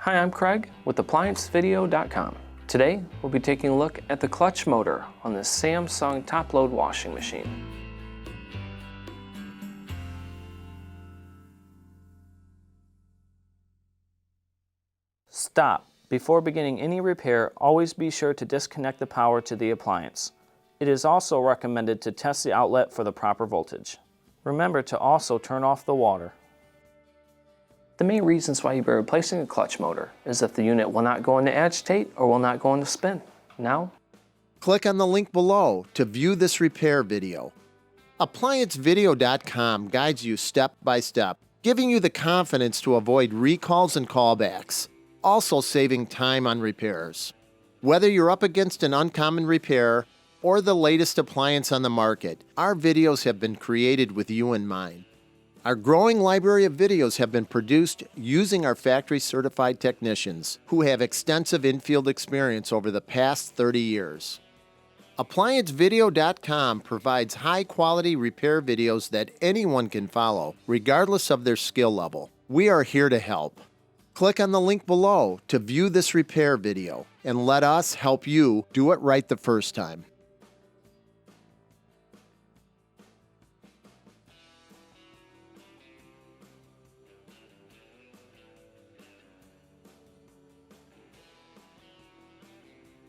Hi, I'm Craig with ApplianceVideo.com. Today, we'll be taking a look at the clutch motor on the Samsung top-load washing machine. Stop. Before beginning any repair, always be sure to disconnect the power to the appliance. It is also recommended to test the outlet for the proper voltage. Remember to also turn off the water. The main reasons why you'll be replacing a clutch motor is if the unit will not go into agitate or will not go into spin. Now, click on the link below to view this repair video. ApplianceVideo.com guides you step by step, giving you the confidence to avoid recalls and callbacks, also saving time on repairs. Whether you're up against an uncommon repair or the latest appliance on the market, our videos have been created with you in mind. Our growing library of videos have been produced using our factory-certified technicians who have extensive infield experience over the past 30 years. ApplianceVideo.com provides high-quality repair videos that anyone can follow, regardless of their skill level. We are here to help. Click on the link below to view this repair video and let us help you do it right the first time.